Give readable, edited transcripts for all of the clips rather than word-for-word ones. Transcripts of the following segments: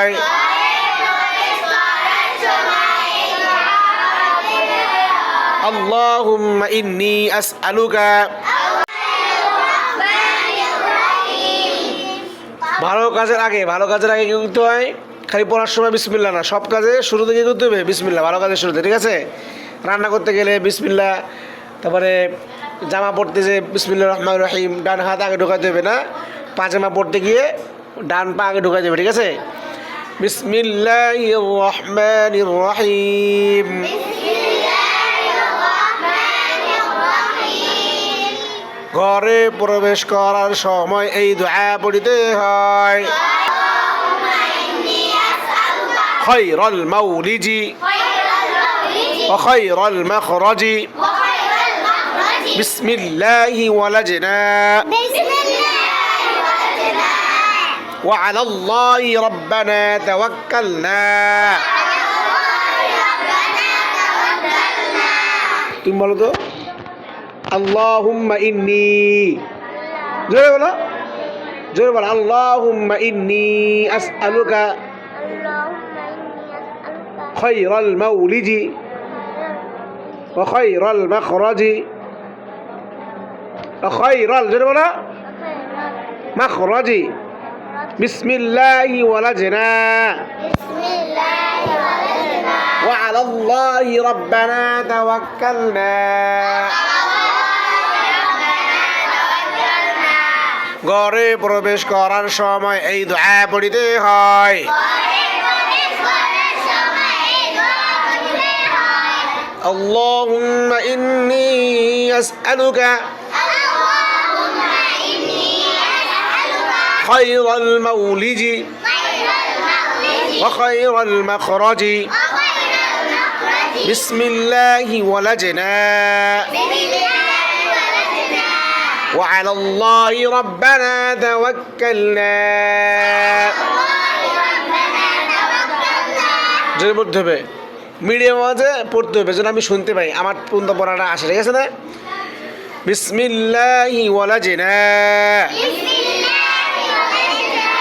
হয়। আল্লাহুম্মা ইন্নী আসআলুকা। ভালো কাজের আগে কি করতে হয়? খালি পড়ার সময় বিসমিল্লাহ না, সব কাজে শুরু থেকে করতে হবে বিসমিল্লাহ, ভালো কাজের শুরুতে, ঠিক আছে? রান্না করতে গেলে বিসমিল্লাহ, তারপরে জামা পড়তে যে বিসমিল্লাহির রহমানির রহিম, ডান হাত আগে ঢোকাতে হবে না, পাজামা পড়তে গিয়ে ডান পা আগে ঢোকাতে হবে, ঠিক আছে? বিসমিল্লাহির রহমানির রহিম। ঘরে প্রবেশ করার সময় এই দোয়া পড়িতে হয়। খায়রাল মাউলিজি ওয়া খায়রাল মাখরাজি বিসমিল্লাহি ওয়ালাজনা ওয়া আলাল্লাহি রাব্বানা তাওয়াক্কালনা। তুমি বলো তো, আল্লাহুম্মা ইন্নী, জোরে বলো, জোরে বলো, আল্লাহুম্মা ইন্নী আসআলুকা খায়রাল মাউলিজি ওয়া খায়রাল মাখরাজি ওয়া খায়রাল, জোরে বলো, মাখরাজি বিসমিল্লাহি ওয়ালাজনা ওয়া আলাল্লাহি রাব্বানা তাওয়াক্কালনা। ঘরে প্রবেশ করার সময় এই দোয়া পড়িতে হয়। আল্লাহুম্মা ইন্নী আসআলুকা খায়রাল মাউলিজি ওয়া খায়রাল মাখরাজি বিসমিল্লাহি ওয়ালাজনা ওয়া আলাল্লাহি রাব্বানা তাওয়াক্কালনা। জোরে পড়তে হবে, মিডিয়াম আওয়াজে পড়তে হবে যেন আমি শুনতে পাই, আমার পর্যন্ত পড়াটা আসে, ঠিক আছে না? বিসমিল্লাহি ওয়ালাজনা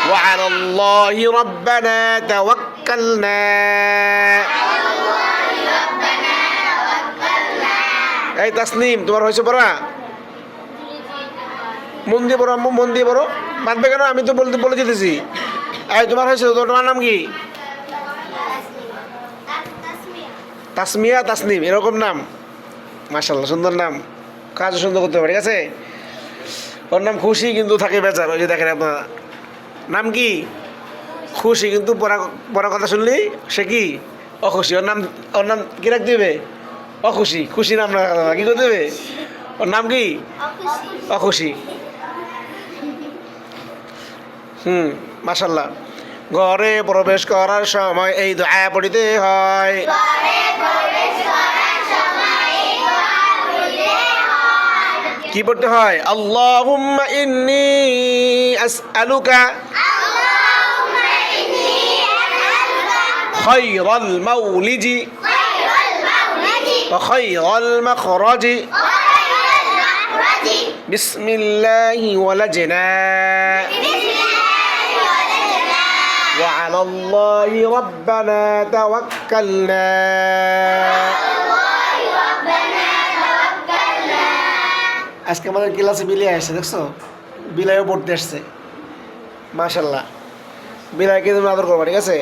ওয়া আলাল্লাহি রাব্বানা তাওয়াক্কালনা। এই তাসনিম, তোমার হয়েছে পড়া? মন দিয়ে পড়ো আম্মু, মন দিয়ে পড়ো, বাঁধবে কেন? আমি তো বলে যেতেছি। এই তোমার হয়েছে, তোমার নাম কি? তাসমিয়া, তাসনিম, এরকম নাম, মাশাআল্লাহ, সুন্দর নাম, কাজও সুন্দর করতে হবে, ঠিক আছে? ওর নাম খুশি, কিন্তু থাকে বেচার, ওই যে দেখেন আপনার নাম কি? খুশি, কিন্তু পড়া কথা শুনলেই সে কি? অখুশি। ওর নাম কি রাখতে হবে? অখুশি। খুশি নাম রাখা, কি করতে হবে? ওর নাম কি? অখুশি। মাশাআল্লাহ। ঘরে প্রবেশ করার সময় এই দোয়া পড়িতে হয়। কি পড়তে হয়? আল্লাহুম্মা ইন্নী আসআলুকা খায়রাল মাউলিজি ওয়া খায়রাল মাখরাজি বিসমিল্লাহি ওয়ালাজনা ওয়া আলাল্লাহি রাব্বানা তাওয়াক্কালনা। আজকে আমাদের ক্লাসে বিলাই আসছে, দেখছো? বিলাইও পড়তে আসছে, মাশাআল্লাহ। বিলাইকে তুমি আদর করবা, ঠিক আছে?